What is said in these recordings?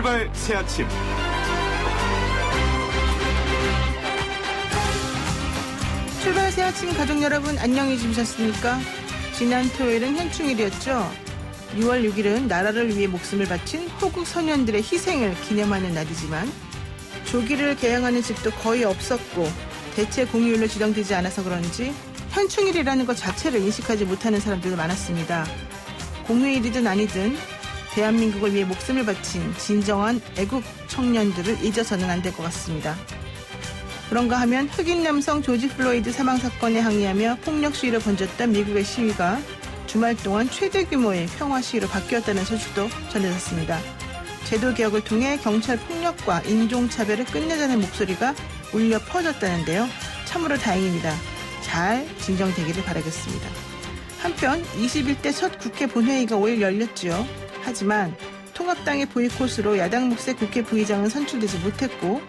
출발 새 아침. 출발 새 아침 가족 여러분 안녕히 주무셨습니까? 지난 토요일은 현충일이었죠. 6월 6일은 나라를 위해 목숨을 바친 호국 선현들의 희생을 기념하는 날이지만 조기를 개항하는 집도 거의 없었고 대체 공휴일로 지정되지 않아서 그런지 현충일이라는 것 자체를 인식하지 못하는 사람들도 많았습니다. 공휴일이든 아니든 대한민국을 위해 목숨을 바친 진정한 애국 청년들을 잊어서는 안 될 것 같습니다. 그런가 하면 흑인 남성 조지 플로이드 사망 사건에 항의하며 폭력 시위를 번졌던 미국의 시위가 주말 동안 최대 규모의 평화 시위로 바뀌었다는 소식도 전해졌습니다. 제도 개혁을 통해 경찰 폭력과 인종차별을 끝내자는 목소리가 울려 퍼졌다는데요. 참으로 다행입니다. 잘 진정되기를 바라겠습니다. 한편 21대 첫 국회 본회의가 5일 열렸죠. 하지만 통합당의 보이콧으로 야당 몫의 국회 부의장은 선출되지 못했고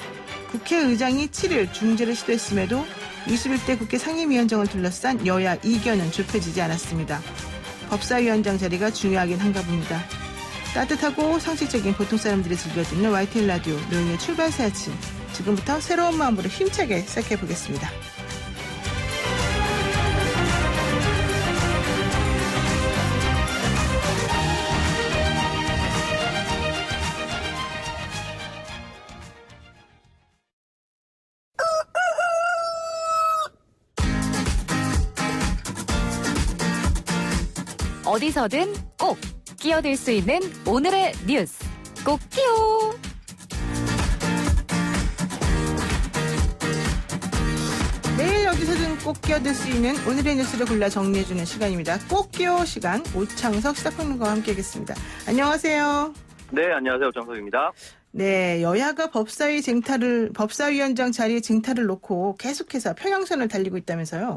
국회의장이 7일 중재를 시도했음에도 21대 국회 상임위원장을 둘러싼 여야 이견은 좁혀지지 않았습니다. 법사위원장 자리가 중요하긴 한가 봅니다. 따뜻하고 상식적인 보통 사람들이 즐겨듣는 YTN 라디오 노영의 출발 새 아침. 지금부터 새로운 마음으로 힘차게 시작해 보겠습니다. 어디서든 꼭 끼어들 수 있는 오늘의 뉴스 꼭 끼워. 매일 어디서든 꼭 끼어들 수 있는 오늘의 뉴스를 골라 정리해주는 시간입니다. 꼭 끼워 시간 오창석 시사평론가와 함께하겠습니다. 안녕하세요. 네, 안녕하세요. 오창석입니다. 네, 여야가 법사위원장 자리에 쟁탈을 놓고 계속해서 평행선을 달리고 있다면서요.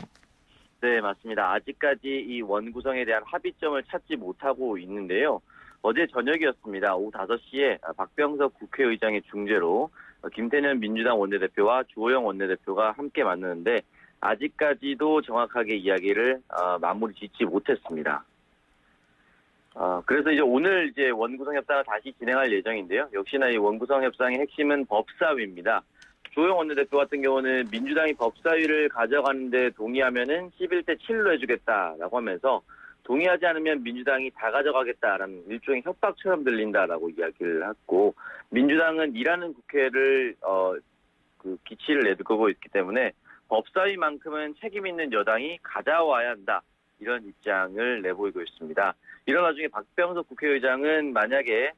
네, 맞습니다. 아직까지 이 원구성에 대한 합의점을 찾지 못하고 있는데요. 어제 저녁이었습니다. 오후 5시에 박병석 국회의장의 중재로 김태년 민주당 원내대표와 주호영 원내대표가 함께 만나는데 아직까지도 정확하게 이야기를 마무리 짓지 못했습니다. 그래서 이제 오늘 이제 원구성 협상을 다시 진행할 예정인데요. 역시나 이 원구성 협상의 핵심은 법사위입니다. 주호영 원내대표 같은 경우는 민주당이 법사위를 가져가는데 동의하면은 11대 7로 해주겠다라고 하면서 동의하지 않으면 민주당이 다 가져가겠다라는 일종의 협박처럼 들린다라고 이야기를 했고 민주당은 일하는 국회를 기치를 내두고 있기 때문에 법사위만큼은 책임 있는 여당이 가져와야 한다 이런 입장을 내보이고 있습니다. 이런 와중에 박병석 국회의장은 만약에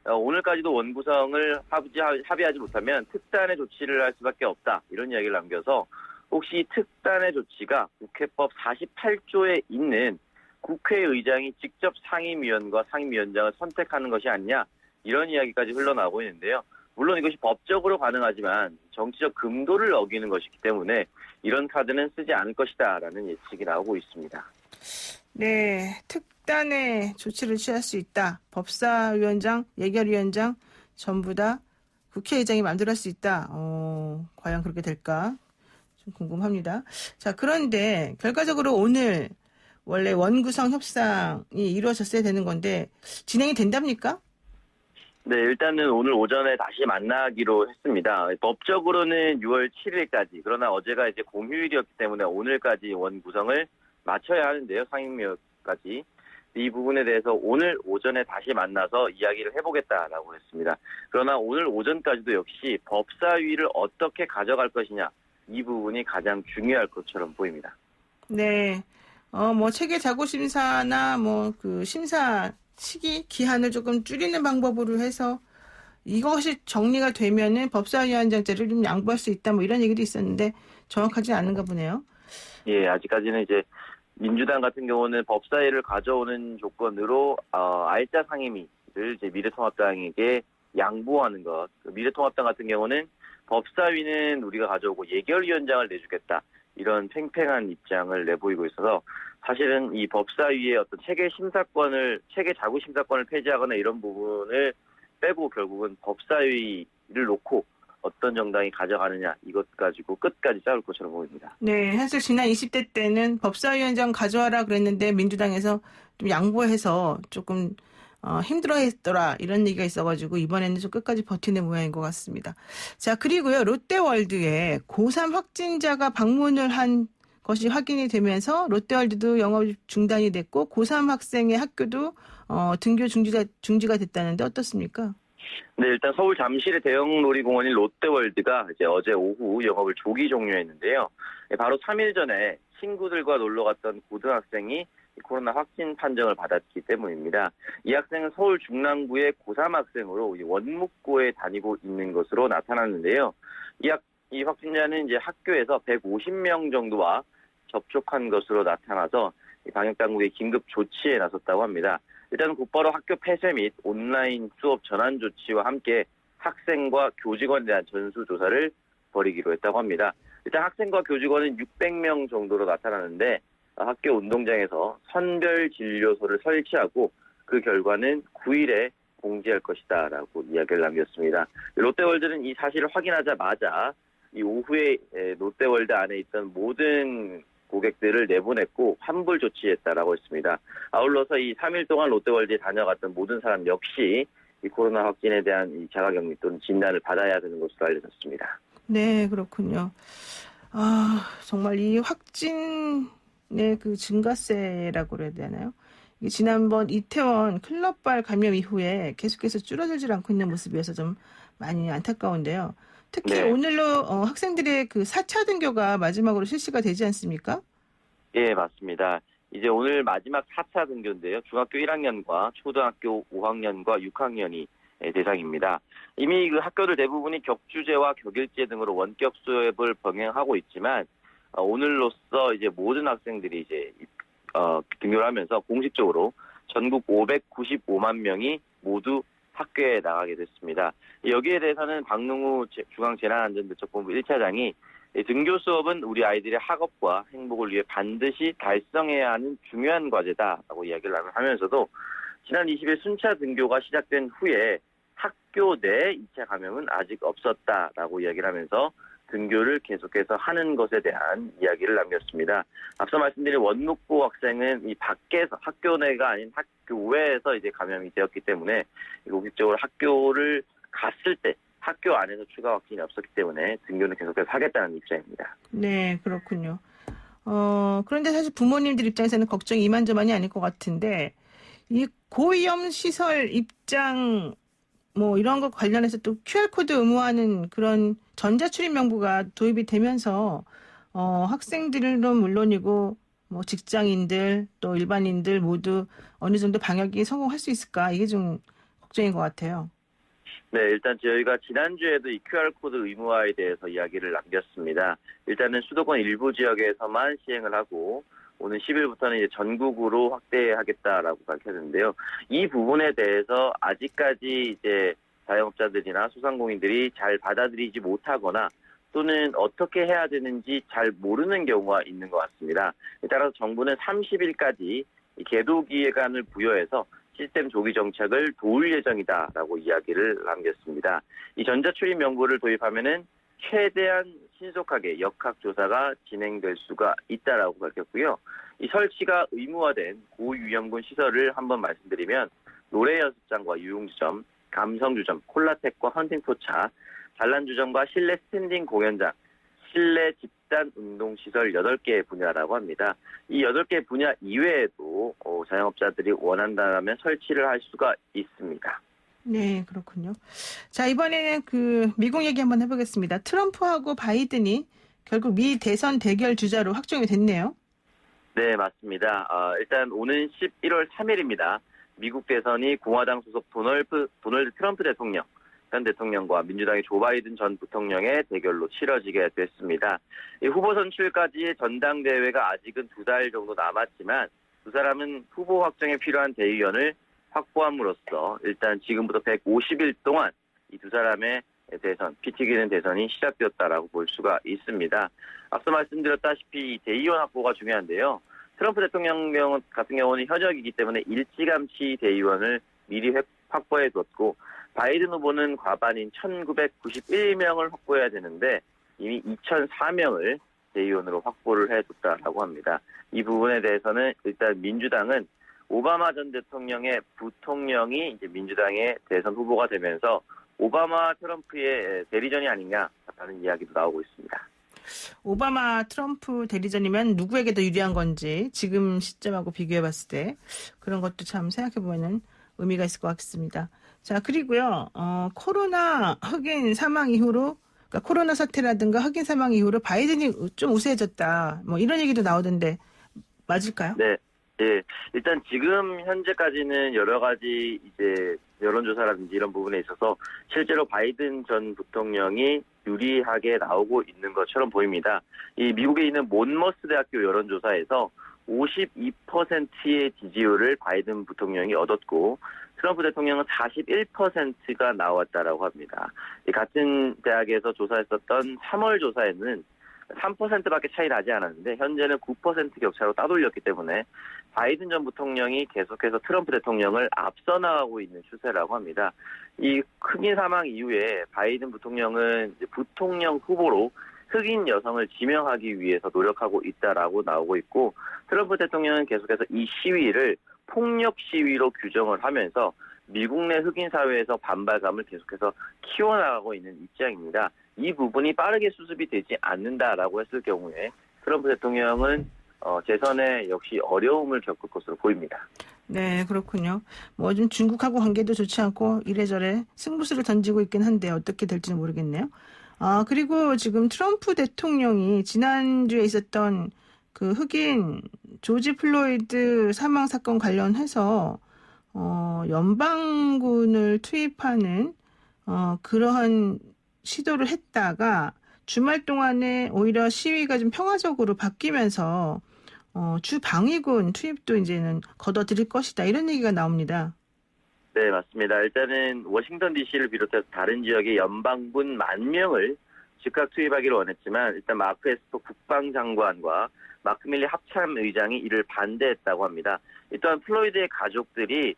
오늘까지도 원구성을 합의하지 못하면 특단의 조치를 할 수밖에 없다. 이런 이야기를 남겨서 혹시 특단의 조치가 국회법 48조에 있는 국회의장이 직접 상임위원과 상임위원장을 선택하는 것이 아니냐. 이런 이야기까지 흘러나오고 있는데요. 물론 이것이 법적으로 가능하지만 정치적 금도를 어기는 것이기 때문에 이런 카드는 쓰지 않을 것이다라는 예측이 나오고 있습니다. 네, 특단의 조치를 취할 수 있다. 법사위원장, 예결위원장 전부 다 국회의장이 마음대로 할 수 있다. 과연 그렇게 될까? 좀 궁금합니다. 자, 그런데 결과적으로 오늘 원래 원구성 협상이 이루어졌어야 되는 건데 진행이 된답니까? 네, 일단은 오늘 오전에 다시 만나기로 했습니다. 법적으로는 6월 7일까지, 그러나 어제가 이제 공휴일이었기 때문에 오늘까지 원구성을 마쳐야 하는데요, 상임위까지. 이 부분에 대해서 오늘 오전에 다시 만나서 이야기를 해보겠다라고 했습니다. 그러나 오늘 오전까지도 역시 법사위를 어떻게 가져갈 것이냐, 이 부분이 가장 중요할 것처럼 보입니다. 네, 체계 자구 심사나 그 심사 시기 기한을 조금 줄이는 방법으로 해서 이것이 정리가 되면은 법사위원장제를 좀 양보할 수 있다 이런 얘기도 있었는데 정확하지 않은가 보네요. 예, 아직까지는 이제 민주당 같은 경우는 법사위를 가져오는 조건으로 알짜 상임위를 이제 미래통합당에게 양보하는 것. 미래통합당 같은 경우는 법사위는 우리가 가져오고 예결위원장을 내주겠다. 이런 팽팽한 입장을 내보이고 있어서 사실은 이 법사위의 어떤 체계 자구 심사권을 폐지하거나 이런 부분을 빼고 결국은 법사위를 놓고 어떤 정당이 가져가느냐 이것 가지고 끝까지 싸울 것처럼 보입니다. 네, 사실 지난 20대 때는 법사위원장 가져와라 그랬는데 민주당에서 좀 양보해서 조금 힘들어했더라 이런 얘기가 있어가지고 이번에는 좀 끝까지 버티는 모양인 것 같습니다. 자, 그리고요, 롯데월드에 고3 확진자가 방문을 한 것이 확인이 되면서 롯데월드도 영업 중단이 됐고 고3 학생의 학교도 등교 중지가 됐다는데 어떻습니까? 네, 일단 서울 잠실의 대형 놀이공원인 롯데월드가 이제 어제 오후 영업을 조기 종료했는데요. 바로 3일 전에 친구들과 놀러 갔던 고등학생이 코로나 확진 판정을 받았기 때문입니다. 이 학생은 서울 중랑구의 고3 학생으로 원묵고에 다니고 있는 것으로 나타났는데요. 이 확진자는 이제 학교에서 150명 정도와 접촉한 것으로 나타나서 방역 당국이 긴급 조치에 나섰다고 합니다. 일단 곧바로 학교 폐쇄 및 온라인 수업 전환 조치와 함께 학생과 교직원에 대한 전수조사를 벌이기로 했다고 합니다. 일단 학생과 교직원은 600명 정도로 나타나는데 학교 운동장에서 선별 진료소를 설치하고 그 결과는 9일에 공지할 것이다라고 이야기를 남겼습니다. 롯데월드는 이 사실을 확인하자마자 이 오후에 롯데월드 안에 있던 모든 고객들을 내보냈고 환불 조치했다라고 했습니다. 아울러서 이 3일 동안 롯데월드에 다녀갔던 모든 사람 역시 이 코로나 확진에 대한 이 자가격리 또는 진단을 받아야 되는 것으로 알려졌습니다. 네, 그렇군요. 정말 이 확진의 그 증가세라고 그래야 되나요? 이게 지난번 이태원 클럽발 감염 이후에 계속해서 줄어들지 않고 있는 모습이어서 좀 많이 안타까운데요. 특히 네. 오늘로 학생들의 그 4차 등교가 마지막으로 실시가 되지 않습니까? 예, 맞습니다. 이제 오늘 마지막 4차 등교인데요. 중학교 1학년과 초등학교 5학년과 6학년이 대상입니다. 이미 그 학교들 대부분이 격주제와 격일제 등으로 원격 수업을 병행하고 있지만 오늘로써 이제 모든 학생들이 이제 등교를 하면서 공식적으로 전국 595만 명이 모두 학교에 나가게 됐습니다. 여기에 대해서는 박능우 중앙재난안전대책본부 1차장이 등교 수업은 우리 아이들의 학업과 행복을 위해 반드시 달성해야 하는 중요한 과제다라고 이야기를 하면서도 지난 20일 순차 등교가 시작된 후에 학교 내 2차 감염은 아직 없었다라고 이야기를 하면서 등교를 계속해서 하는 것에 대한 이야기를 남겼습니다. 앞서 말씀드린 원묵고 학생은 이 밖에서 학교 내가 아닌 학교 외에서 이제 감염이 되었기 때문에 공식적으로 학교를 갔을 때 학교 안에서 추가 확진이 없었기 때문에 등교는 계속해서 하겠다는 입장입니다. 네, 그렇군요. 그런데 사실 부모님들 입장에서는 걱정이 이만저만이 아닐 것 같은데 이 고위험 시설 입장 뭐 이런 것 관련해서 또 QR코드 의무화하는 그런 전자출입 명부가 도입이 되면서 학생들은 물론이고 뭐 직장인들 또 일반인들 모두 어느 정도 방역이 성공할 수 있을까 이게 좀 걱정인 것 같아요. 네, 일단 저희가 지난주에도 이 QR코드 의무화에 대해서 이야기를 남겼습니다. 일단은 수도권 일부 지역에서만 시행을 하고 오는 10일부터는 이제 전국으로 확대하겠다라고 밝혔는데요. 이 부분에 대해서 아직까지 이제 자영업자들이나 소상공인들이 잘 받아들이지 못하거나 또는 어떻게 해야 되는지 잘 모르는 경우가 있는 것 같습니다. 따라서 정부는 30일까지 계도 기간을 부여해서 시스템 조기 정착을 도울 예정이다라고 이야기를 남겼습니다. 이 전자출입 명부를 도입하면은 최대한 신속하게 역학조사가 진행될 수가 있다라고 밝혔고요. 이 설치가 의무화된 고위험군 시설을 한번 말씀드리면 노래 연습장과 유흥주점, 감성주점, 콜라텍과 헌팅포차, 단란주점과 실내 스탠딩 공연장, 실내 집단 운동시설 8개 분야라고 합니다. 이 8개 분야 이외에도 자영업자들이 원한다면 설치를 할 수가 있습니다. 네, 그렇군요. 자, 이번에는 그 미국 얘기 한번 해보겠습니다. 트럼프하고 바이든이 결국 미 대선 대결 주자로 확정이 됐네요. 네, 맞습니다. 일단 오는 11월 3일입니다. 미국 대선이 공화당 소속 도널드 트럼프 대통령, 현 대통령과 민주당의 조 바이든 전 부통령의 대결로 치러지게 됐습니다. 이 후보 선출까지 전당대회가 아직은 2달 정도 남았지만 두 사람은 후보 확정에 필요한 대의원을 확보함으로써 일단 지금부터 150일 동안 이 두 사람의 대선, 피 튀기는 대선이 시작되었다라고 볼 수가 있습니다. 앞서 말씀드렸다시피 대의원 확보가 중요한데요. 트럼프 대통령 같은 경우는 현역이기 때문에 일찌감치 대의원을 미리 확보해뒀고 바이든 후보는 과반인 1991명을 확보해야 되는데 이미 2004명을 대의원으로 확보를 해뒀다라고 합니다. 이 부분에 대해서는 일단 민주당은 오바마 전 대통령의 부통령이 이제 민주당의 대선 후보가 되면서 오바마 트럼프의 대리전이 아니냐라는 이야기도 나오고 있습니다. 오바마 트럼프 대리전이면 누구에게 더 유리한 건지 지금 시점하고 비교해봤을 때 그런 것도 참 생각해보면 의미가 있을 것 같습니다. 자, 그리고요, 코로나 흑인 사망 이후로, 그러니까 코로나 사태라든가 흑인 사망 이후로 바이든이 좀 우세해졌다. 뭐 이런 얘기도 나오던데 맞을까요? 네. 예, 일단 지금 현재까지는 여러 가지 이제 여론조사라든지 이런 부분에 있어서 실제로 바이든 전 부통령이 유리하게 나오고 있는 것처럼 보입니다. 이 미국에 있는 몬머스 대학교 여론조사에서 52%의 지지율을 바이든 부통령이 얻었고 트럼프 대통령은 41%가 나왔다라고 합니다. 이 같은 대학에서 조사했었던 3월 조사에는 3%밖에 차이 나지 않았는데 현재는 9% 격차로 따돌렸기 때문에 바이든 전 부통령이 계속해서 트럼프 대통령을 앞서 나가고 있는 추세라고 합니다. 이 흑인 사망 이후에 바이든 부통령은 이제 부통령 후보로 흑인 여성을 지명하기 위해서 노력하고 있다라고 나오고 있고 트럼프 대통령은 계속해서 이 시위를 폭력 시위로 규정을 하면서 미국 내 흑인 사회에서 반발감을 계속해서 키워나가고 있는 입장입니다. 이 부분이 빠르게 수습이 되지 않는다라고 했을 경우에 트럼프 대통령은 재선에 역시 어려움을 겪을 것으로 보입니다. 네, 그렇군요. 뭐 좀 중국하고 관계도 좋지 않고 이래저래 승부수를 던지고 있긴 한데 어떻게 될지는 모르겠네요. 그리고 지금 트럼프 대통령이 지난주에 있었던 그 흑인 조지 플로이드 사망 사건 관련해서 연방군을 투입하는 그러한 시도를 했다가 주말 동안에 오히려 시위가 좀 평화적으로 바뀌면서 주 방위군 투입도 이제는 걷어들일 것이다 이런 얘기가 나옵니다. 네, 맞습니다. 일단은 워싱턴 DC를 비롯해서 다른 지역의 연방군 10,000명을 즉각 투입하기로 원했지만 일단 마크 에스퍼 국방장관과 마크 밀리 합참의장이 이를 반대했다고 합니다. 일단 플로이드의 가족들이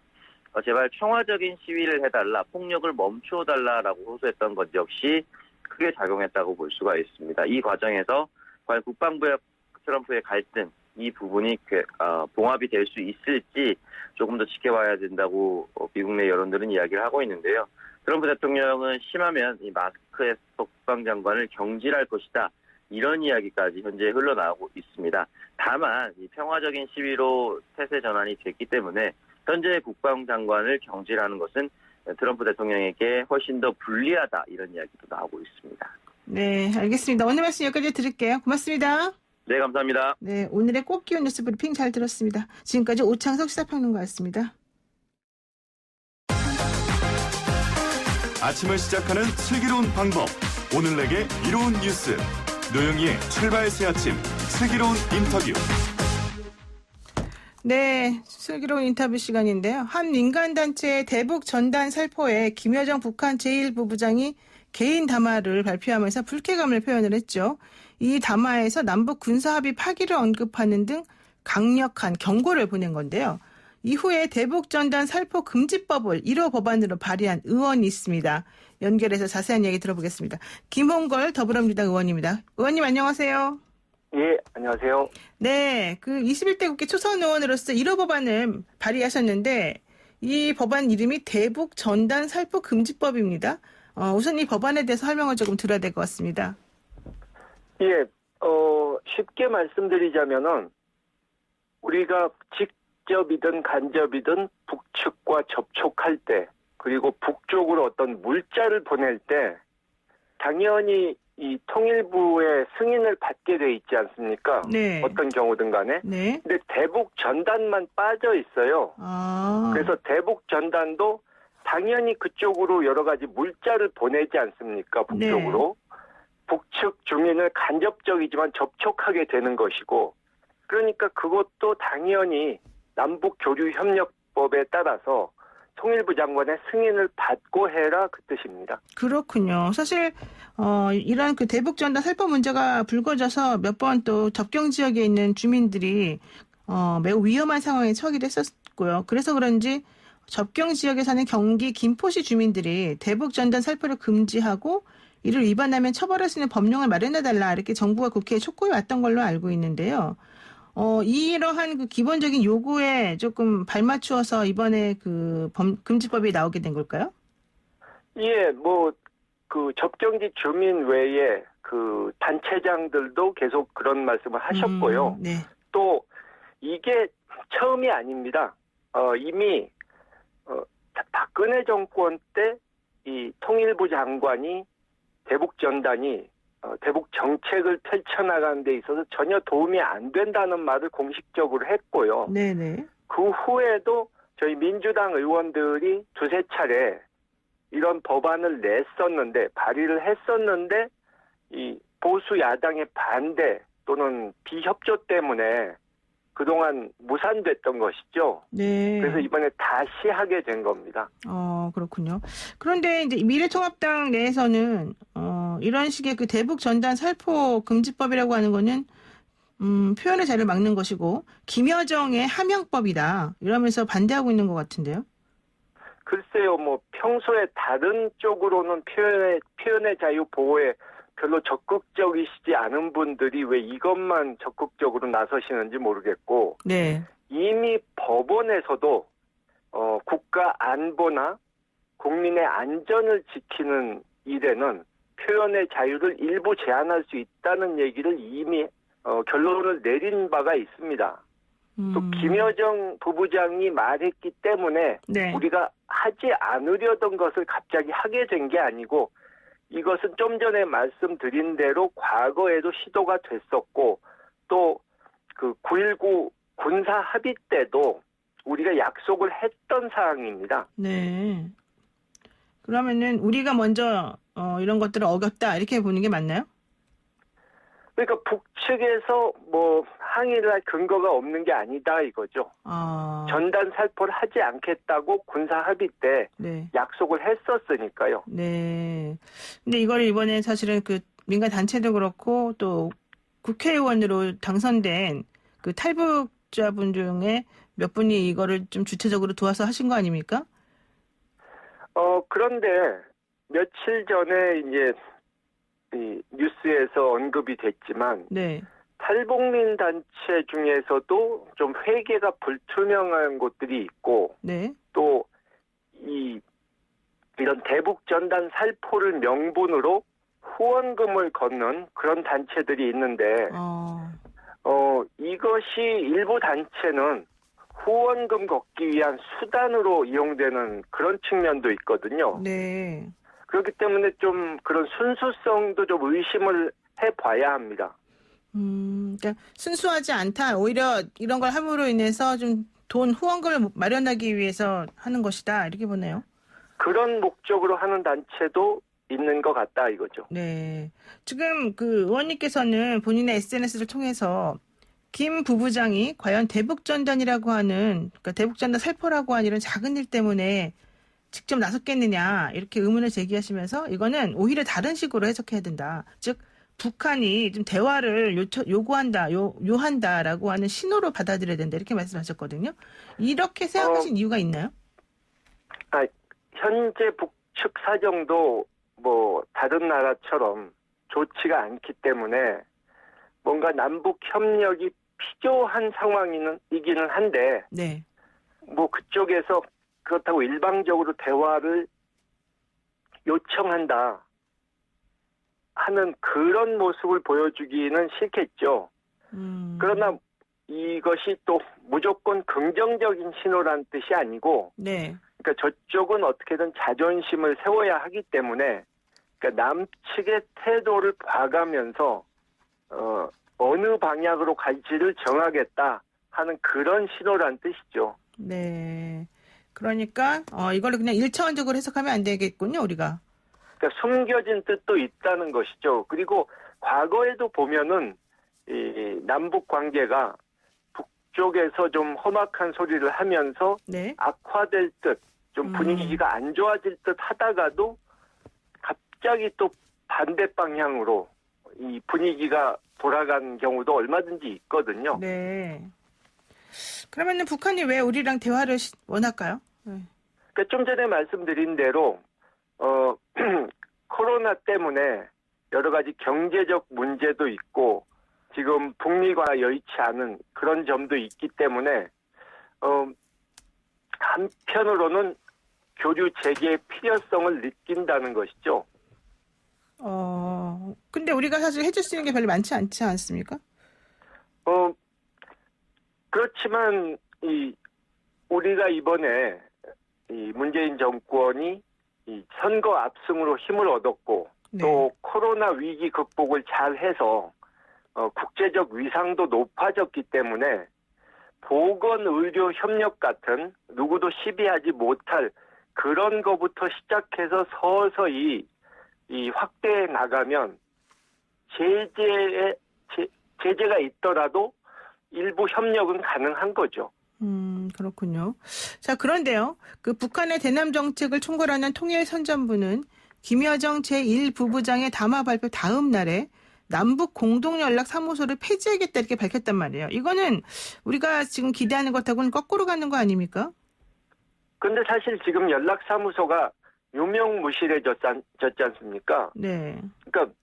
제발 평화적인 시위를 해달라, 폭력을 멈추어달라라고 호소했던 것 역시 크게 작용했다고 볼 수가 있습니다. 이 과정에서 과연 국방부와 트럼프의 갈등, 이 부분이 봉합이 될 수 있을지 조금 더 지켜봐야 된다고 미국 내 여론들은 이야기를 하고 있는데요. 트럼프 대통령은 심하면 이 마크 에스퍼 국방장관을 경질할 것이다. 이런 이야기까지 현재 흘러나오고 있습니다. 다만 이 평화적인 시위로 태세 전환이 됐기 때문에 현재 국방장관을 경질하는 것은 트럼프 대통령에게 훨씬 더 불리하다 이런 이야기도 나오고 있습니다. 네, 알겠습니다. 오늘 말씀 여기까지 드릴게요. 고맙습니다. 네, 감사합니다. 네, 오늘의 꼭 기운 뉴스 브리핑 잘 들었습니다. 지금까지 오창석 시사평론가였습니다. 아침을 시작하는 슬기로운 방법. 오늘 내게 이로운 뉴스. 노영희의 출발 새 아침 슬기로운 인터뷰. 네, 슬기로운 인터뷰 시간인데요. 한 민간단체 대북 전단 살포에 김여정 북한 제1부부장이 개인 담화를 발표하면서 불쾌감을 표현을 했죠. 이 담화에서 남북 군사합의 파기를 언급하는 등 강력한 경고를 보낸 건데요. 이후에 대북 전단 살포 금지법을 1호 법안으로 발의한 의원이 있습니다. 연결해서 자세한 얘기 들어보겠습니다. 김홍걸 더불어민주당 의원입니다. 의원님 안녕하세요. 예, 안녕하세요. 네, 그 21대 국회 초선 의원으로서 1호 법안을 발의하셨는데 이 법안 이름이 대북 전단 살포 금지법입니다. 우선 이 법안에 대해서 설명을 조금 드려야 될 것 같습니다. 예, 쉽게 말씀드리자면은 우리가 직접이든 간접이든 북측과 접촉할 때 그리고 북쪽으로 어떤 물자를 보낼 때 당연히 이 통일부의 승인을 받게 돼 있지 않습니까? 네. 어떤 경우든 간에. 네. 근데 대북 전단만 빠져 있어요. 그래서 대북 전단도 당연히 그쪽으로 여러 가지 물자를 보내지 않습니까? 북쪽으로. 네. 북측 주민을 간접적이지만 접촉하게 되는 것이고 그러니까 그것도 당연히 남북교류협력법에 따라서 통일부 장관의 승인을 받고 해라 그 뜻입니다. 그렇군요. 사실 이런 그 대북 전단 살포 문제가 불거져서 몇 번 또 접경 지역에 있는 주민들이 매우 위험한 상황에 처하기도 했었고요. 그래서 그런지 접경 지역에 사는 경기 김포시 주민들이 대북 전단 살포를 금지하고 이를 위반하면 처벌할 수 있는 법령을 마련해달라 이렇게 정부가 국회에 촉구해 왔던 걸로 알고 있는데요. 이러한 그 기본적인 요구에 조금 발맞추어서 이번에 그 금지법이 나오게 된 걸까요? 예, 그 접경지 주민 외에 그 단체장들도 계속 그런 말씀을 하셨고요. 네. 또 이게 처음이 아닙니다. 이미 박근혜 정권 때 이 통일부 장관이 대북 전단이 대북 정책을 펼쳐나가는 데 있어서 전혀 도움이 안 된다는 말을 공식적으로 했고요. 네네. 그 후에도 저희 민주당 의원들이 두세 차례 이런 법안을 발의를 했었는데 이 보수 야당의 반대 또는 비협조 때문에 그동안 무산됐던 것이죠. 네. 그래서 이번에 다시 하게 된 겁니다. 그렇군요. 그런데 이제 미래통합당 내에서는 이런 식의 그 대북 전단 살포 금지법이라고 하는 거는 표현의 자유를 막는 것이고 김여정의 함양법이다 이러면서 반대하고 있는 것 같은데요. 글쎄요, 평소에 다른 쪽으로는 표현의 자유 보호에 별로 적극적이시지 않은 분들이 왜 이것만 적극적으로 나서시는지 모르겠고, 네. 이미 법원에서도 국가 안보나 국민의 안전을 지키는 일에는 표현의 자유를 일부 제한할 수 있다는 얘기를 이미 결론을 내린 바가 있습니다. 또 김여정 부부장이 말했기 때문에 네. 우리가 하지 않으려던 것을 갑자기 하게 된 게 아니고 이것은 좀 전에 말씀드린 대로 과거에도 시도가 됐었고 또 그 9.19 군사 합의 때도 우리가 약속을 했던 사항입니다. 네. 그러면은 우리가 먼저 이런 것들을 어겼다 이렇게 보는 게 맞나요? 그러니까 북측에서 항의를 할 근거가 없는 게 아니다 이거죠. 전단 살포를 하지 않겠다고 군사 합의 때 네. 약속을 했었으니까요. 네. 근데 이걸 이번에 사실은 그 민간 단체도 그렇고 또 국회의원으로 당선된 그 탈북자분 중에 몇 분이 이거를 좀 주체적으로 도와서 하신 거 아닙니까? 그런데 며칠 전에 이제 이 뉴스에서 언급이 됐지만 네. 탈북민 단체 중에서도 좀 회계가 불투명한 곳들이 있고 네. 또 이런 대북 전단 살포를 명분으로 후원금을 걷는 그런 단체들이 있는데 이것이 일부 단체는 후원금 걷기 위한 수단으로 이용되는 그런 측면도 있거든요. 네. 그렇기 때문에 좀 그런 순수성도 좀 의심을 해봐야 합니다. 그러니까 순수하지 않다. 오히려 이런 걸 함으로 인해서 좀 돈 후원금을 마련하기 위해서 하는 것이다. 이렇게 보네요. 그런 목적으로 하는 단체도 있는 것 같다 이거죠. 네. 지금 그 의원님께서는 본인의 SNS를 통해서 김 부부장이 과연 대북전단이라고 하는, 그러니까 대북전단 살포라고 하는 이런 작은 일 때문에 직접 나섰겠느냐 이렇게 의문을 제기하시면서 이거는 오히려 다른 식으로 해석해야 된다. 즉 북한이 좀 대화를 요한다라고 하는 신호로 받아들여야 된다 이렇게 말씀하셨거든요. 이렇게 생각하신 이유가 있나요? 현재 북측 사정도 다른 나라처럼 좋지가 않기 때문에 뭔가 남북 협력이 필요한 상황이기는 한데 네. 그쪽에서 그렇다고 일방적으로 대화를 요청한다 하는 그런 모습을 보여주기는 싫겠죠. 그러나 이것이 또 무조건 긍정적인 신호란 뜻이 아니고 네. 그러니까 저쪽은 어떻게든 자존심을 세워야 하기 때문에 그러니까 남측의 태도를 봐가면서 어느 방향으로 갈지를 정하겠다 하는 그런 신호란 뜻이죠. 네. 그러니까 이걸 그냥 1차원적으로 해석하면 안 되겠군요, 우리가. 그러니까 숨겨진 뜻도 있다는 것이죠. 그리고 과거에도 보면은 이 남북 관계가 북쪽에서 좀 험악한 소리를 하면서 네. 악화될 듯, 좀 분위기가 안 좋아질 듯 하다가도 갑자기 또 반대 방향으로 이 분위기가 돌아간 경우도 얼마든지 있거든요. 네. 그러면은 북한이 왜 우리랑 대화를 원할까요? 네. 그러니까 좀 전에 말씀드린 대로 코로나 때문에 여러 가지 경제적 문제도 있고 지금 북미가 여의치 않은 그런 점도 있기 때문에 한편으로는 교류 재개의 필요성을 느낀다는 것이죠. 근데 우리가 사실 해줄 수 있는 게 별로 많지 않지 않습니까? 그렇지만 우리가 이번에 이 문재인 정권이 이 선거 압승으로 힘을 얻었고 네. 또 코로나 위기 극복을 잘 해서 국제적 위상도 높아졌기 때문에 보건의료 협력 같은 누구도 시비하지 못할 그런 거부터 시작해서 서서히 확대해 나가면 제재가 있더라도 일부 협력은 가능한 거죠. 그렇군요. 자, 그런데요. 그 북한의 대남 정책을 총괄하는 통일선전부는 김여정 제1부부장의 담화 발표 다음 날에 남북 공동연락사무소를 폐지하겠다 이렇게 밝혔단 말이에요. 이거는 우리가 지금 기대하는 것하고는 거꾸로 가는 거 아닙니까? 근데 사실 지금 연락사무소가 유명무실해졌지 않습니까? 네. 그러니까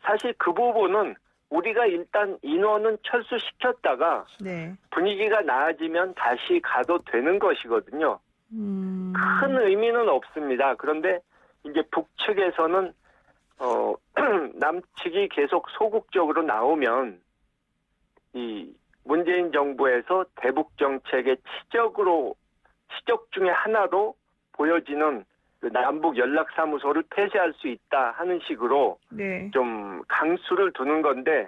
사실 그 부분은 우리가 일단 인원은 철수시켰다가 네. 분위기가 나아지면 다시 가도 되는 것이거든요. 큰 의미는 없습니다. 그런데 이제 북측에서는 남측이 계속 소극적으로 나오면 이 문재인 정부에서 대북 정책의 치적 중에 하나로 보여지는 그 남북 연락사무소를 폐쇄할 수 있다 하는 식으로 네. 좀 강수를 두는 건데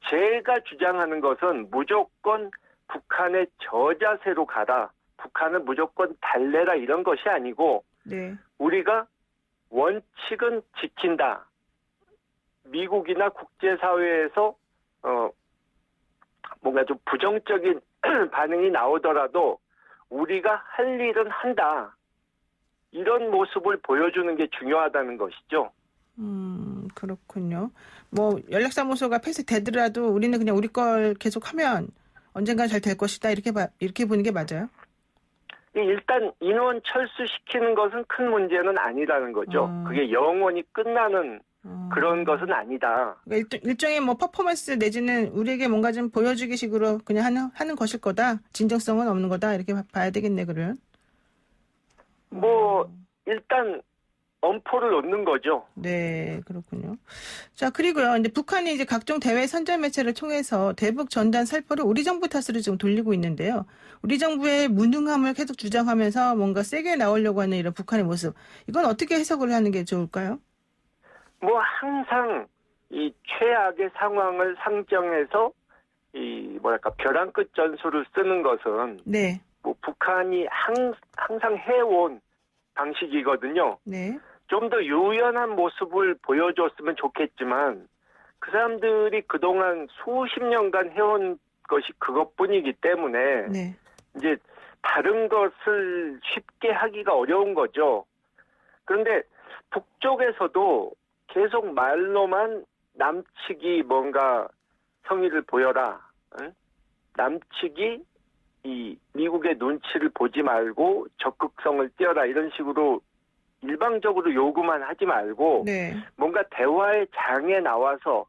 제가 주장하는 것은 무조건 북한의 저자세로 가라. 북한은 무조건 달래라 이런 것이 아니고 네. 우리가 원칙은 지킨다. 미국이나 국제사회에서 뭔가 좀 부정적인 반응이 나오더라도 우리가 할 일은 한다. 이런 모습을 보여주는 게 중요하다는 것이죠. 그렇군요. 뭐 연락사무소가 폐쇄되더라도 우리는 그냥 우리 걸 계속하면 언젠가 잘 될 것이다 이렇게 보는 게 맞아요? 일단 인원 철수시키는 것은 큰 문제는 아니라는 거죠. 그게 영원히 끝나는 그런 것은 아니다. 그러니까 일종의 뭐 퍼포먼스 내지는 우리에게 뭔가 좀 보여주기 식으로 그냥 하는 것일 거다. 진정성은 없는 거다. 이렇게 봐야 되겠네, 그러면. 일단 엄포를 놓는 거죠. 네, 그렇군요. 자, 그리고요. 이제 북한이 이제 각종 대외 선전 매체를 통해서 대북 전단 살포를 우리 정부 탓으로 지금 돌리고 있는데요. 우리 정부의 무능함을 계속 주장하면서 뭔가 세게 나오려고 하는 이런 북한의 모습. 이건 어떻게 해석을 하는 게 좋을까요? 항상 이 최악의 상황을 상정해서 벼랑 끝 전술을 쓰는 것은 네. 북한이 항상 해온 방식이거든요. 네. 좀 더 유연한 모습을 보여줬으면 좋겠지만 그 사람들이 그동안 수십 년간 해온 것이 그것뿐이기 때문에 네. 이제 다른 것을 쉽게 하기가 어려운 거죠. 그런데 북쪽에서도 계속 말로만 남측이 뭔가 성의를 보여라. 응? 남측이 이 미국의 눈치를 보지 말고 적극성을 띄어라 이런 식으로 일방적으로 요구만 하지 말고 네. 뭔가 대화의 장에 나와서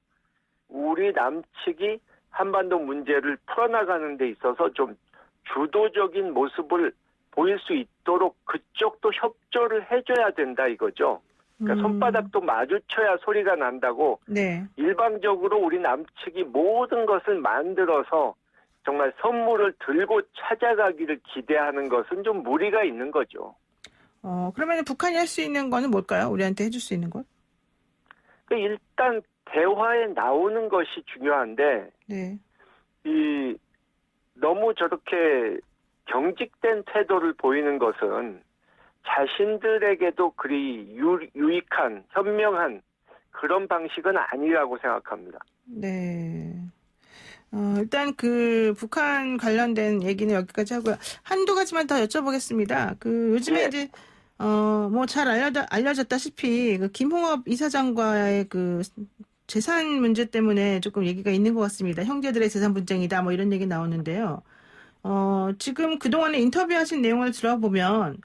우리 남측이 한반도 문제를 풀어나가는 데 있어서 좀 주도적인 모습을 보일 수 있도록 그쪽도 협조를 해줘야 된다 이거죠. 그러니까 손바닥도 마주쳐야 소리가 난다고 네. 일방적으로 우리 남측이 모든 것을 만들어서 정말 선물을 들고 찾아가기를 기대하는 것은 좀 무리가 있는 거죠. 그러면 북한이 할 수 있는 거는 뭘까요? 우리한테 해줄 수 있는 것? 일단 대화에 나오는 것이 중요한데 네. 너무 저렇게 경직된 태도를 보이는 것은 자신들에게도 그리 유익한 현명한 그런 방식은 아니라고 생각합니다. 네. 일단 그 북한 관련된 얘기는 여기까지 하고요. 한두 가지만 더 여쭤보겠습니다. 요즘에 이제 뭐 잘 알려졌다시피 그 김홍업 이사장과의 그 재산 문제 때문에 조금 얘기가 있는 것 같습니다. 형제들의 재산 분쟁이다 뭐 이런 얘기 나오는데요. 지금 그동안에 인터뷰하신 내용을 들어보면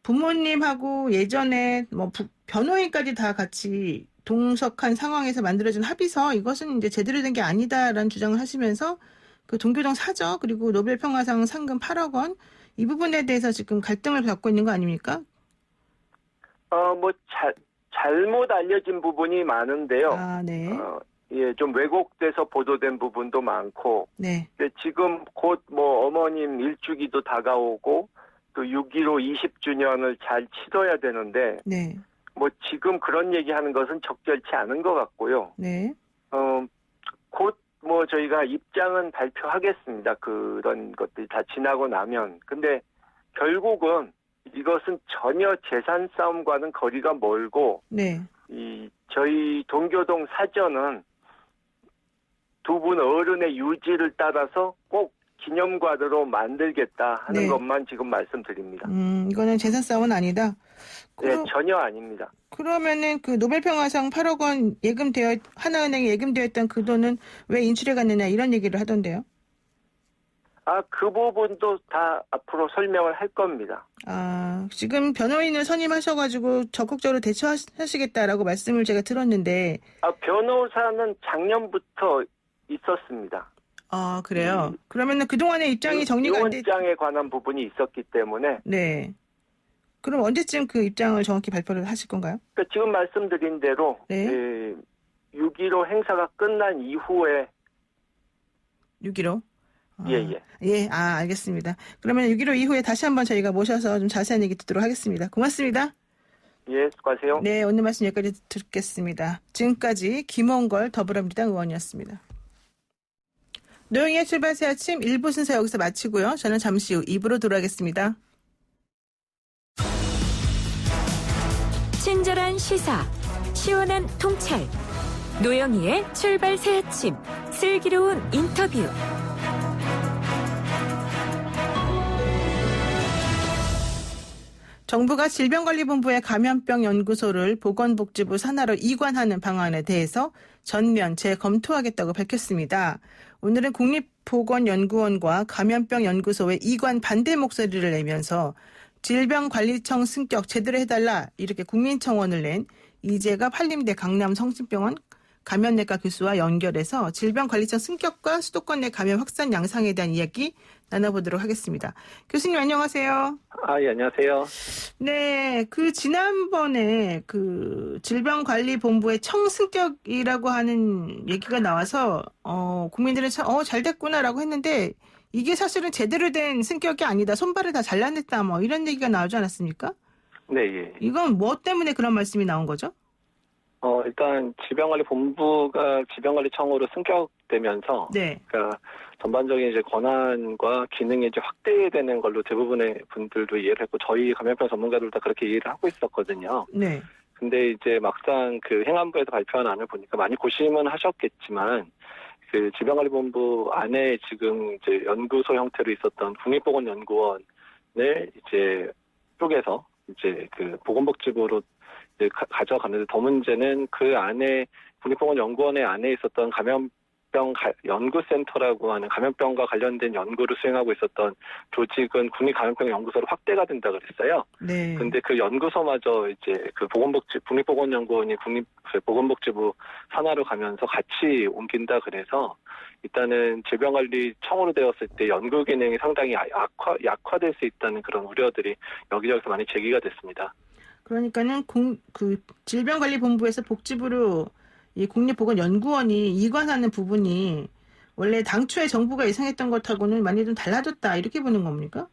부모님하고 예전에 뭐 변호인까지 다 같이 동석한 상황에서 만들어진 합의서 이것은 이제 제대로 된 게 아니다라는 주장을 하시면서 그 동교동 사저 그리고 노벨 평화상 상금 8억 원 이 부분에 대해서 지금 갈등을 갖고 있는 거 아닙니까? 잘못 알려진 부분이 많은데요. 아, 네. 예, 좀 왜곡돼서 보도된 부분도 많고. 네. 지금 곧 어머님 일주기도 다가오고 또 6.15 20주년을 잘 치러야 되는데. 네. 지금 그런 얘기하는 것은 적절치 않은 것 같고요. 네. 곧 저희가 입장은 발표하겠습니다. 그런 것들이 다 지나고 나면. 근데 결국은 이것은 전혀 재산 싸움과는 거리가 멀고, 네. 저희 동교동 사전은 두 분 어른의 유지를 따라서 꼭 기념관으로 만들겠다 하는 네. 것만 지금 말씀드립니다. 이거는 재산 싸움은 아니다. 네, 전혀 아닙니다. 그러면은 그 노벨평화상 8억 원 하나은행에 예금되어 있던 그 돈은 왜 인출해 갔느냐 이런 얘기를 하던데요. 그 부분도 다 앞으로 설명을 할 겁니다. 지금 변호인을 선임하셔가지고 적극적으로 대처하시겠다라고 말씀을 제가 들었는데. 변호사는 작년부터 있었습니다. 그래요? 그러면은 그동안의 입장이 정리가 안 돼. 유언장에 관한 부분이 있었기 때문에. 네. 그럼 언제쯤 그 입장을 정확히 발표를 하실 건가요? 그러니까 지금 말씀드린 대로 네. 6.15 행사가 끝난 이후에 6.15? 예. 알겠습니다. 그러면 6.15 이후에 다시 한번 저희가 모셔서 좀 자세한 얘기 듣도록 하겠습니다. 고맙습니다. 예, 수고하세요. 네, 오늘 말씀 여기까지 듣겠습니다. 지금까지 김원걸 더불어민주당 의원이었습니다. 노영희의 출발 새 아침 1부 순서 여기서 마치고요. 저는 잠시 후 2부로 돌아오겠습니다. 친절한 시사, 시원한 통찰, 노영희의 출발 새 아침, 슬기로운 인터뷰. 정부가 질병관리본부의 감염병 연구소를 보건복지부 산하로 이관하는 방안에 대해서 전면 재검토하겠다고 밝혔습니다. 오늘은 국립보건연구원과 감염병 연구소의 이관 반대 목소리를 내면서 질병관리청 승격 제대로 해달라 이렇게 국민청원을 낸 이재갑 한림대 강남성심병원 감염내과 교수와 연결해서 질병관리청 승격과 수도권 내 감염 확산 양상에 대한 이야기 나눠보도록 하겠습니다. 교수님 안녕하세요. 예, 안녕하세요. 네, 지난번에 질병관리본부의 청승격이라고 하는 얘기가 나와서 국민들은 참 잘 됐구나라고 했는데 이게 사실은 제대로 된 승격이 아니다. 손발을 다 잘라냈다. 이런 얘기가 나오지 않았습니까? 네, 예. 이건 뭐 때문에 그런 말씀이 나온 거죠? 일단 질병관리본부가 질병관리청으로 승격되면서 네. 그러니까 전반적인 이제 권한과 기능이 이제 확대되는 걸로 대부분의 분들도 이해를 했고 저희 감염병 전문가들도 다 그렇게 이해를 하고 있었거든요. 네. 근데 이제 막상 행안부에서 발표한 안을 보니까 많이 고심은 하셨겠지만 질병관리본부 안에 지금 이제 연구소 형태로 있었던 국립보건연구원을 이제 쪽에서 이제 보건복지부로 이제 가져가는데 더 문제는 그 안에 국립보건연구원의 안에 있었던 감염병 연구센터라고 하는 감염병과 관련된 연구를 수행하고 있었던 조직은 국립감염병 연구소로 확대가 된다 그랬어요. 네. 근데 그 연구소마저 이제 국립보건연구원이 보건복지부 산하로 가면서 같이 옮긴다 그래서 일단은 질병관리청으로 되었을 때 연구 기능이 상당히 약화될 수 있다는 그런 우려들이 여기저기서 많이 제기가 됐습니다. 그러니까는 질병관리본부에서 복지부로 이 국립보건연구원이 이관하는 부분이 원래 당초에 정부가 예상했던 것하고는 많이 좀 달라졌다 이렇게 보는 겁니까?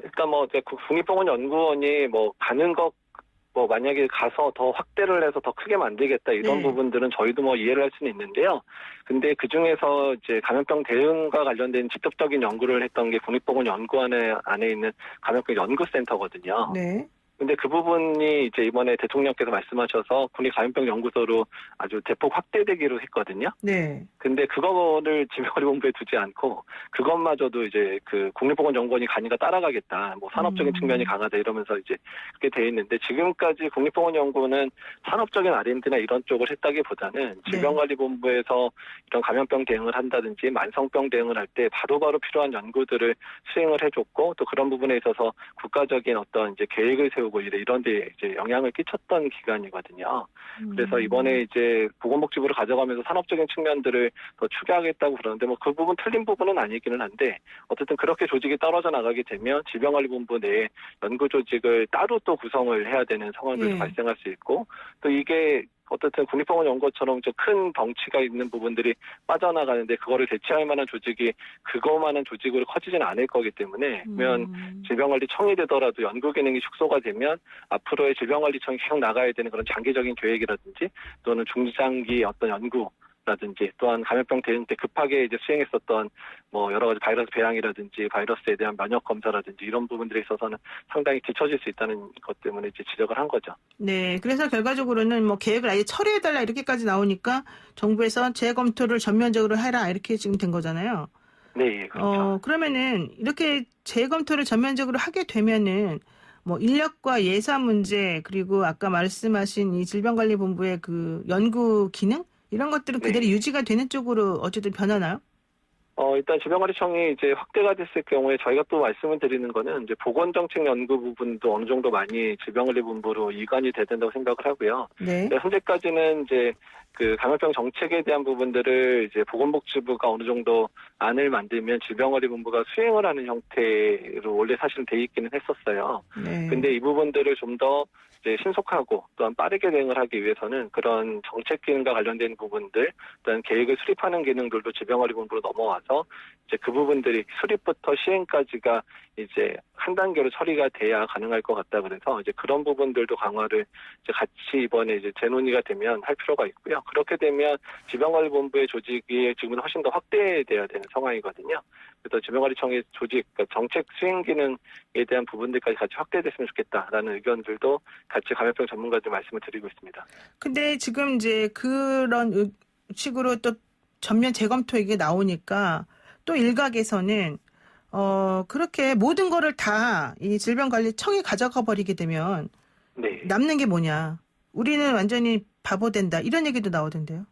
일단 국립보건연구원이 가는 것 만약에 가서 더 확대를 해서 더 크게 만들겠다 이런 네. 부분들은 저희도 이해를 할 수는 있는데요. 근데 그 중에서 이제 감염병 대응과 관련된 직접적인 연구를 했던 게 국립보건연구원 안에 있는 감염병 연구센터거든요. 네. 근데 그 부분이 이제 이번에 대통령께서 말씀하셔서 국립감염병 연구소로 아주 대폭 확대되기로 했거든요. 네. 근데 그거를 질병관리본부에 두지 않고 그것마저도 이제 국립보건연구원이 가니까 따라가겠다. 산업적인 측면이 강하다 이러면서 이제 그렇게 돼 있는데 지금까지 국립보건연구원은 산업적인 R&D나 이런 쪽을 했다기보다는 질병관리본부에서 이런 감염병 대응을 한다든지 만성병 대응을 할 때 바로바로 필요한 연구들을 수행을 해줬고 또 그런 부분에 있어서 국가적인 어떤 이제 계획을 세우고 만들고 이런 데 이제 영향을 끼쳤던 기간이거든요. 그래서 이번에 이제 보건복지부를 가져가면서 산업적인 측면들을 더 추가하겠다고 그러는데 뭐 그 부분 틀린 부분은 아니기는 한데 어쨌든 그렇게 조직이 떨어져 나가게 되면 질병관리본부 내에 연구조직을 따로 또 구성을 해야 되는 상황들도 발생할 수 있고 또 이게 어쨌든 국립보건 연구처럼 큰 덩치가 있는 부분들이 빠져나가는데 그거를 대체할 만한 조직이 그거만한 조직으로 커지지는 않을 거기 때문에 그러면 질병관리청이 되더라도 연구 기능이 축소가 되면 앞으로의 질병관리청이 계속 나가야 되는 그런 장기적인 계획이라든지 또는 중장기 어떤 연구라든지 또한 감염병 대응 때 급하게 이제 수행했었던 뭐 여러 가지 바이러스 배양이라든지 바이러스에 대한 면역 검사라든지 이런 부분들에 있어서는 상당히 뒤처질 수 있다는 것 때문에 이제 지적을 한 거죠. 네, 그래서 결과적으로는 뭐 계획을 아예 처리해달라 이렇게까지 나오니까 정부에서 재검토를 전면적으로 해라 이렇게 지금 된 거잖아요. 네, 그렇죠. 그러면은 이렇게 재검토를 전면적으로 하게 되면은 뭐 인력과 예산 문제 그리고 아까 말씀하신 이 질병관리본부의 그 연구 기능 이런 것들은 그대로 유지가 되는 쪽으로 어쨌든 변하나요? 일단 질병관리청이 이제 확대가 됐을 경우에 저희가 또 말씀을 드리는 거는 이제 보건정책 연구 부분도 어느 정도 많이 질병관리본부로 이관이 돼야 된다고 생각을 하고요. 네. 현재까지는 이제 그 감염병 정책에 대한 부분들을 이제 보건복지부가 어느 정도 안을 만들면 질병관리본부가 수행을 하는 형태로 원래 사실은 돼 있기는 했었어요. 네. 근데 이 부분들을 좀 더 이제 신속하고 또한 빠르게 대응을 하기 위해서는 그런 정책 기능과 관련된 부분들, 또한 계획을 수립하는 기능들도 질병관리본부로 넘어와서 이제 그 부분들이 수립부터 시행까지가 이제 한 단계로 처리가 돼야 가능할 것 같다 그래서 이제 그런 부분들도 강화를 이제 같이 이번에 이제 재논의가 되면 할 필요가 있고요. 그렇게 되면 질병관리본부의 조직이 지금은 훨씬 더 확대돼야 되는 상황이거든요. 그래서 질병관리청의 조직, 그러니까 정책 수행 기능에 대한 부분들까지 같이 확대됐으면 좋겠다라는 의견들도 같이 감염병 전문가들 말씀을 드리고 있습니다. 근데 지금 이제 그런 식으로 또 전면 재검토 이게 나오니까 또 일각에서는 그렇게 모든 거를 다 이 질병관리청이 가져가 버리게 되면 남는 게 뭐냐? 우리는 완전히 바보 된다. 이런 얘기도 나오던데요.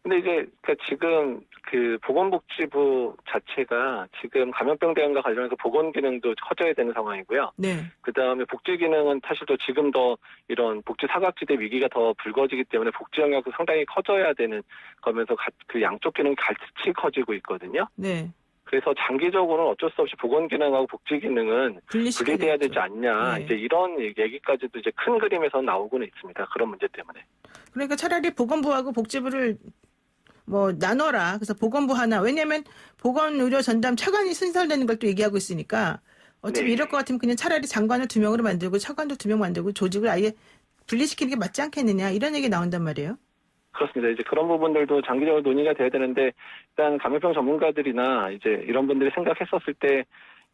근데 이제 그러니까 지금 그 보건복지부 자체가 지금 감염병 대응과 관련해서 보건 기능도 커져야 되는 상황이고요. 네. 그 다음에 복지 기능은 사실 또 지금 더 이런 복지 사각지대 위기가 더 불거지기 때문에 복지 영역도 상당히 커져야 되는 거면서 그 양쪽 기능이 같이 커지고 있거든요. 네. 그래서 장기적으로는 어쩔 수 없이 보건 기능하고 복지 기능은 분리돼야 되지 않냐. 네. 이제 이런 얘기까지도 이제 큰 그림에서 나오고는 있습니다. 그런 문제 때문에. 그러니까 차라리 보건부하고 복지부를 뭐 나눠라. 그래서 보건부 하나. 왜냐하면 보건의료 전담 차관이 신설되는 걸 또 얘기하고 있으니까 어차피 이럴 것 같으면 그냥 차라리 장관을 2명으로 만들고 차관도 2명 만들고 조직을 아예 분리시키는 게 맞지 않겠느냐 이런 얘기 나온단 말이에요. 그렇습니다. 이제 그런 부분들도 장기적으로 논의가 돼야 되는데 일단 감염병 전문가들이나 이제 이런 분들이 생각했었을 때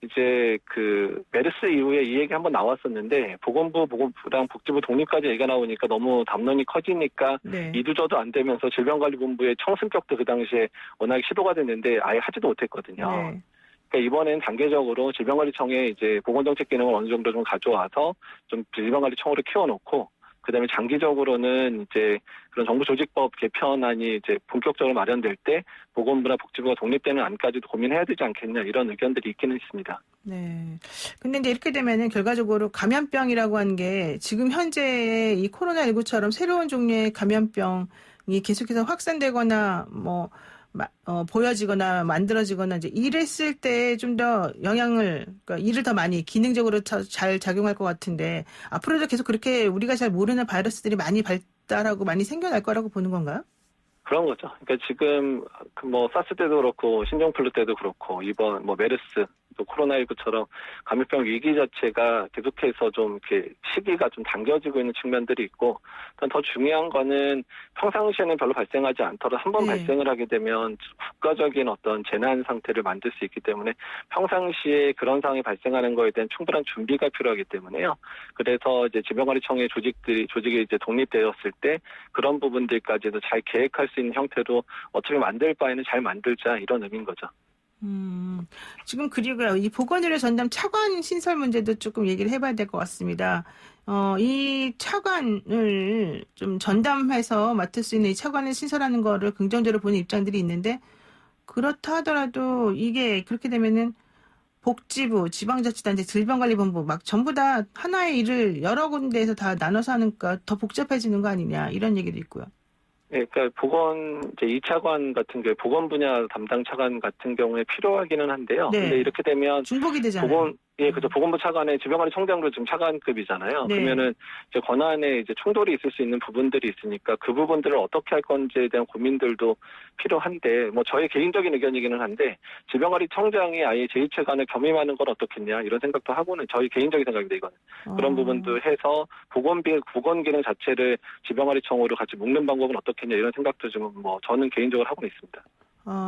이제 그 메르스 이후에 이 얘기 한번 나왔었는데 보건부랑 복지부 독립까지 얘기가 나오니까 너무 담론이 커지니까 이두저도 안 되면서 질병관리본부의 청승격도 그 당시에 워낙 시도가 됐는데 아예 하지도 못했거든요. 네. 그러니까 이번엔 단계적으로 질병관리청에 이제 보건정책 기능을 어느 정도 좀 가져와서 좀 질병관리청으로 키워놓고 그다음에 장기적으로는 이제 그런 정부 조직법 개편안이 이제 본격적으로 마련될 때 보건부나 복지부가 독립되는 안까지도 고민해야 되지 않겠냐 이런 의견들이 있기는 있습니다. 네. 근데 이제 이렇게 되면은 결과적으로 감염병이라고 하는 게 지금 현재 이 코로나19처럼 새로운 종류의 감염병이 계속해서 확산되거나 뭐 보여지거나 만들어지거나 이제 이랬을 때 좀 더 그러니까 일을 더 많이 기능적으로 잘 작용할 것 같은데 앞으로도 계속 그렇게 우리가 잘 모르는 바이러스들이 많이 발달하고 많이 생겨날 거라고 보는 건가요? 그런 거죠. 그러니까 지금 뭐 사스 때도 그렇고 신종플루 때도 그렇고 이번 뭐 메르스 또 코로나19처럼 감염병 위기 자체가 계속해서 좀 이렇게 시기가 좀 당겨지고 있는 측면들이 있고 더 중요한 거는 평상시에는 별로 발생하지 않더라도 한번 발생을 하게 되면 국가적인 어떤 재난 상태를 만들 수 있기 때문에 평상시에 그런 상황이 발생하는 거에 대한 충분한 준비가 필요하기 때문에요. 그래서 이제 질병관리청의 조직이 이제 독립되었을 때 그런 부분들까지도 잘 계획할 수 있는 형태로 어차피 만들 바에는 잘 만들자 이런 의미인 거죠. 지금 그리고 이 보건의료 전담 차관 신설 문제도 조금 얘기를 해봐야 될 것 같습니다. 이 차관을 좀 전담해서 맡을 수 있는 이 차관을 신설하는 거를 긍정적으로 보는 입장들이 있는데 그렇다 하더라도 이게 그렇게 되면은 복지부, 지방자치단체, 질병관리본부 막 전부 다 하나의 일을 여러 군데에서 다 나눠서 하니까 더 복잡해지는 거 아니냐 이런 얘기도 있고요. 네, 그러니까 보건 이제 2차관 같은 경우 보건 분야 담당 차관 같은 경우에 필요하기는 한데요. 네. 근데 이렇게 되면 중복이 되잖아요. 그죠. 보건부 차관에 질병관리청장도 지금 차관급이잖아요. 네. 그러면은 이제 권한에 이제 충돌이 있을 수 있는 부분들이 있으니까 그 부분들을 어떻게 할 건지에 대한 고민들도 필요한데, 뭐 저의 개인적인 의견이기는 한데 질병관리청장이 아예 제2차관을 겸임하는 건 어떻겠냐 이런 생각도 하고는 저희 개인적인 생각인데 이거는 그런 부분도 해서 보건 기능 자체를 질병관리청으로 같이 묶는 방법은 어떻겠냐 이런 생각도 좀 뭐 저는 개인적으로 하고 있습니다.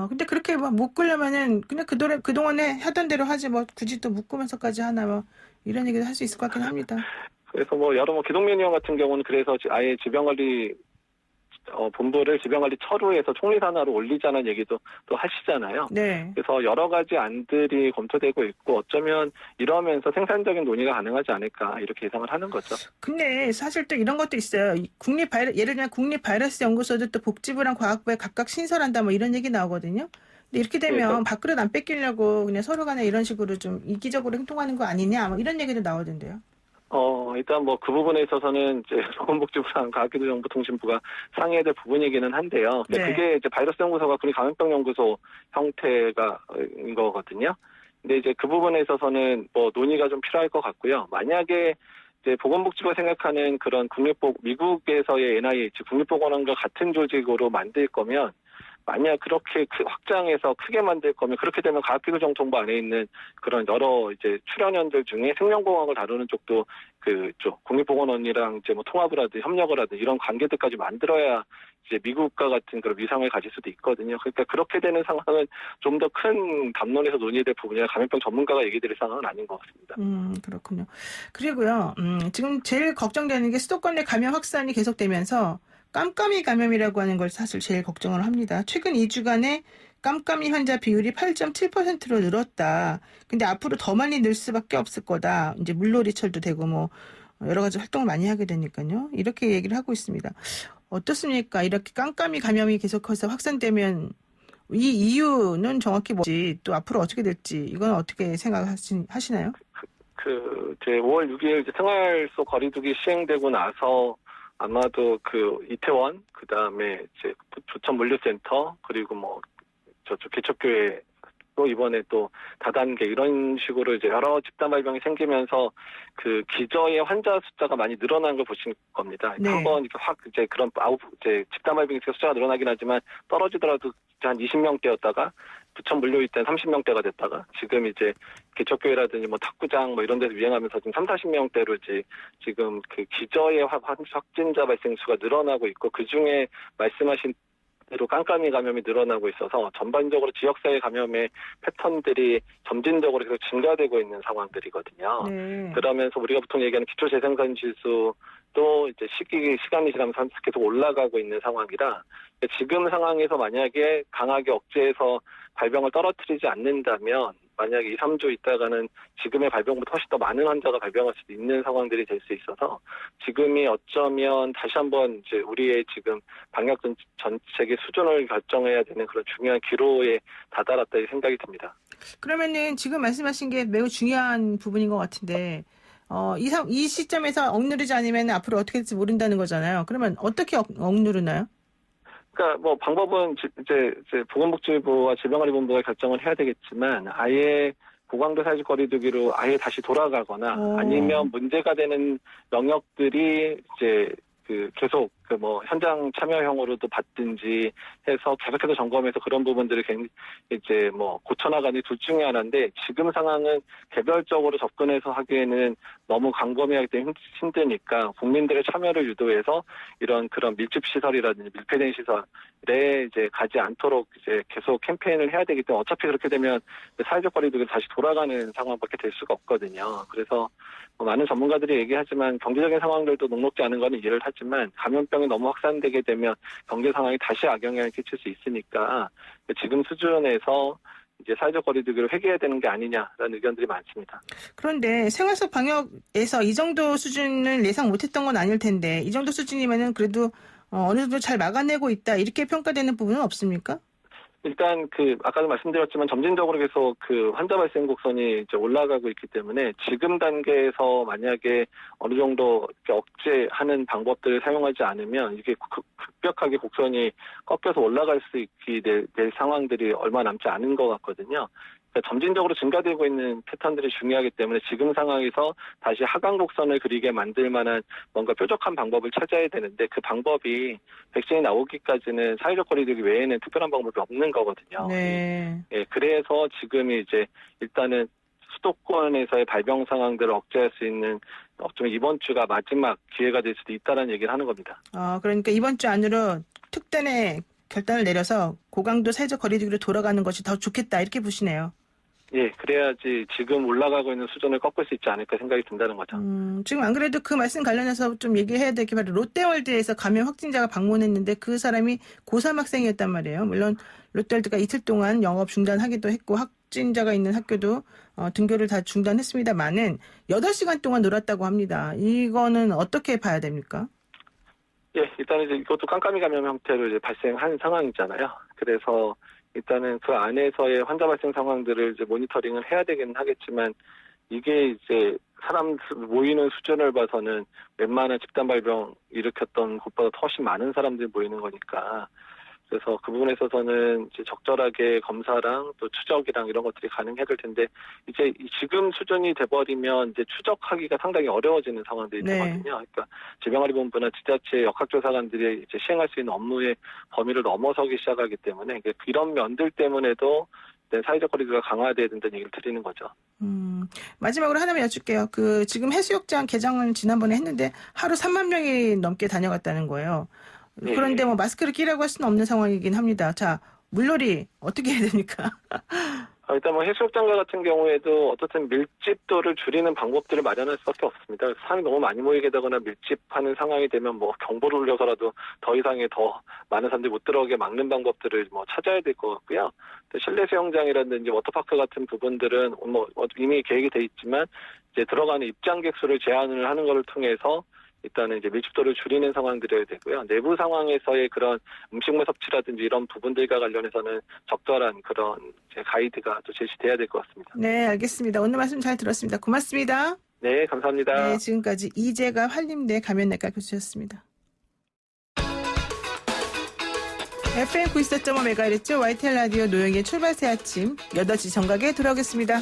근데 그렇게 막 묶으려면은 그냥 그동안에 하던 대로 하지 뭐 굳이 또 묶으면서까지 하나 뭐 이런 얘기도 할 수 있을 것 같긴 합니다. 그래서 기동민 의원 같은 경우는 그래서 아예 질병관리 본부를 질병관리처로해서 총리산하로 올리자는 얘기도 또 하시잖아요. 네. 그래서 여러 가지 안들이 검토되고 있고 어쩌면 이러면서 생산적인 논의가 가능하지 않을까 이렇게 예상을 하는 거죠. 근데 사실 또 이런 것도 있어요. 예를 들면 국립바이러스연구소도 또 복지부랑 과학부에 각각 신설한다 뭐 이런 얘기 나오거든요. 근데 이렇게 되면 밥그릇 안 뺏기려고 그냥 서로 간에 이런 식으로 좀 이기적으로 행동하는 거 아니냐 뭐 이런 얘기도 나오던데요. 일단 그 부분에 있어서는 이제 보건복지부랑 과학기술정보통신부가 상의해야 될 부분이기는 한데요. 네. 그게 이제 바이러스 연구소가 국립감염병 연구소 형태가인 거거든요. 근데 이제 그 부분에 있어서는 논의가 좀 필요할 것 같고요. 만약에 이제 보건복지부가 생각하는 그런 미국에서의 NIH 국립보건원과 같은 조직으로 만들 거면 만약 그렇게 확장해서 크게 만들 거면 그렇게 되면 과학기술정통부 안에 있는 그런 여러 이제 출연연들 중에 생명공학을 다루는 쪽도 그쪽 국립보건원이랑 이제 통합을 하든 협력을 하든 이런 관계들까지 만들어야 이제 미국과 같은 그런 위상을 가질 수도 있거든요. 그러니까 그렇게 되는 상황은 좀 더 큰 담론에서 논의될 부분이라 감염병 전문가가 얘기 드릴 상황은 아닌 것 같습니다. 그렇군요. 그리고요, 지금 제일 걱정되는 게 수도권 내 감염 확산이 계속되면서 깜깜이 감염이라고 하는 걸 사실 제일 걱정을 합니다. 최근 2주간에 깜깜이 환자 비율이 8.7%로 늘었다. 근데 앞으로 더 많이 늘 수밖에 없을 거다. 이제 물놀이철도 되고 뭐 여러 가지 활동을 많이 하게 되니까요. 이렇게 얘기를 하고 있습니다. 어떻습니까? 이렇게 깜깜이 감염이 계속해서 확산되면 이 이유는 정확히 뭐지? 또 앞으로 어떻게 될지 이건 어떻게 생각하시나요? 이제 5월 6일 이제 생활 속 거리두기 시행되고 나서 아마도 이태원, 그 다음에 이제 조천 물류센터, 그리고 저쪽 개척교회 또 이번에 또 다단계 이런 식으로 이제 여러 집단 발병이 생기면서 기저의 환자 숫자가 많이 늘어난 걸 보실 겁니다. 네. 한번 이렇게 이제 그런 집단 발병 숫자가 늘어나긴 하지만 떨어지더라도 한 20명대였다가 부천 물류일 땐 30명대가 됐다가 지금 이제 개척교회라든지 탁구장 이런 데서 유행하면서 지금 30-40명대로 지금 기저의 확진자 발생 수가 늘어나고 있고 그 중에 말씀하신 대로 깜깜이 감염이 늘어나고 있어서 전반적으로 지역사회 감염의 패턴들이 점진적으로 계속 증가되고 있는 상황들이거든요. 네. 그러면서 우리가 보통 얘기하는 기초재생산 지수도 이제 시간이 지나면서 계속 올라가고 있는 상황이라 지금 상황에서 만약에 강하게 억제해서 발병을 떨어뜨리지 않는다면 만약에 2-3주 있다가는 지금의 발병보다 훨씬 더 많은 환자가 발병할 수도 있는 상황들이 될 수 있어서 지금이 어쩌면 다시 한번 이제 우리의 지금 방역 정책의 수준을 결정해야 되는 그런 중요한 기로에 다다랐다 이 생각이 듭니다. 그러면은 지금 말씀하신 게 매우 중요한 부분인 것 같은데 이 시점에서 억누르지 않으면 앞으로 어떻게 될지 모른다는 거잖아요. 그러면 어떻게 억누르나요? 그러니까 방법은 이제 보건복지부와 질병관리본부가 결정을 해야 되겠지만 아예 고강도 사회적 거리두기로 아예 다시 돌아가거나 아니면 문제가 되는 영역들이 이제 계속 현장 참여형으로도 받든지 해서 계속해서 점검해서 그런 부분들을 이제 고쳐나가는 둘 중에 하나인데 지금 상황은 개별적으로 접근해서 하기에는 너무 광범위하기 때문에 힘드니까 국민들의 참여를 유도해서 이런 그런 밀집 시설이라든지 밀폐된 시설에 이제 가지 않도록 이제 계속 캠페인을 해야 되기 때문에 어차피 그렇게 되면 사회적 거리두기로 다시 돌아가는 상황밖에 될 수가 없거든요. 그래서 많은 전문가들이 얘기하지만 경제적인 상황들도 녹록지 않은 거는 이해를 하지만 감염병이 너무 확산되게 되면 경제 상황이 다시 악영향을 끼칠 수 있으니까 지금 수준에서 이제 사회적 거리두기를 회귀해야 되는 게 아니냐라는 의견들이 많습니다. 그런데 생활 속 방역에서 이 정도 수준을 예상 못했던 건 아닐 텐데 이 정도 수준이면은 그래도 어느 정도 잘 막아내고 있다 이렇게 평가되는 부분은 없습니까? 일단 아까도 말씀드렸지만 점진적으로 계속 환자 발생 곡선이 이제 올라가고 있기 때문에 지금 단계에서 만약에 어느 정도 이렇게 억제하는 방법들을 사용하지 않으면 이게 급격하게 곡선이 꺾여서 올라갈 수 있게 될 상황들이 얼마 남지 않은 것 같거든요. 그러니까 점진적으로 증가되고 있는 패턴들이 중요하기 때문에 지금 상황에서 다시 하강 곡선을 그리게 만들 만한 뭔가 뾰족한 방법을 찾아야 되는데 그 방법이 백신이 나오기까지는 사회적 거리두기 외에는 특별한 방법이 없는 거거든요. 네. 예, 그래서 지금이 이제 일단은 수도권에서의 발병 상황들을 억제할 수 있는 어쩌면 이번 주가 마지막 기회가 될 수도 있다는 얘기를 하는 겁니다. 그러니까 이번 주 안으로 특단의 결단을 내려서 고강도 사회적 거리두기로 돌아가는 것이 더 좋겠다 이렇게 보시네요. 예, 그래야지 지금 올라가고 있는 수준을 꺾을 수 있지 않을까 생각이 든다는 거죠. 지금 안 그래도 그 말씀 관련해서 좀 얘기해야 될 게 바로 롯데월드에서 감염 확진자가 방문했는데 그 사람이 고3 학생이었단 말이에요. 물론 롯데월드가 이틀 동안 영업 중단하기도 했고 확진자가 있는 학교도 등교를 다 중단했습니다만은 8시간 동안 놀았다고 합니다. 이거는 어떻게 봐야 됩니까? 예, 일단 이제 이것도 깜깜이 감염 형태로 이제 발생한 상황이잖아요. 그래서 일단은 그 안에서의 환자 발생 상황들을 이제 모니터링을 해야 되긴 하겠지만 이게 이제 사람 모이는 수준을 봐서는 웬만한 집단 발병 일으켰던 곳보다 훨씬 많은 사람들이 모이는 거니까 그래서 그 부분에 있어서는 이제 적절하게 검사랑 또 추적이랑 이런 것들이 가능해야 될 텐데 이제 지금 수준이 돼버리면 이제 추적하기가 상당히 어려워지는 상황들이 되거든요. 그러니까 질병관리본부나 지자체 역학조사관들이 이제 시행할 수 있는 업무의 범위를 넘어서기 시작하기 때문에 이런 면들 때문에도 사회적 거리두기가 강화돼야 된다는 얘기를 드리는 거죠. 마지막으로 하나만 여쭐게요. 지금 해수욕장 개장을 지난번에 했는데 하루 3만 명이 넘게 다녀갔다는 거예요. 그런데 마스크를 끼라고 할 수는 없는 상황이긴 합니다. 자, 물놀이 어떻게 해야 됩니까? 일단 해수욕장과 같은 경우에도 어떻든 밀집도를 줄이는 방법들을 마련할 수밖에 없습니다. 사람이 너무 많이 모이게 되거나 밀집하는 상황이 되면 경보를 울려서라도 더 이상의 더 많은 사람들이 못 들어오게 막는 방법들을 찾아야 될 것 같고요. 실내 수영장이라든지 워터파크 같은 부분들은 이미 계획이 돼 있지만 이제 들어가는 입장객 수를 제한을 하는 것을 통해서 일단은 이제 밀집도를 줄이는 상황들이어야 되고요. 내부 상황에서의 그런 음식물 섭취라든지 이런 부분들과 관련해서는 적절한 그런 가이드가 또 제시돼야 될 것 같습니다. 네, 알겠습니다. 오늘 말씀 잘 들었습니다. 고맙습니다. 네, 감사합니다. 네, 지금까지 이재가 한림대 감염내과 교수였습니다. FM 94.5MHz YTN 라디오 노영의 출발새 아침 8시 정각에 돌아오겠습니다.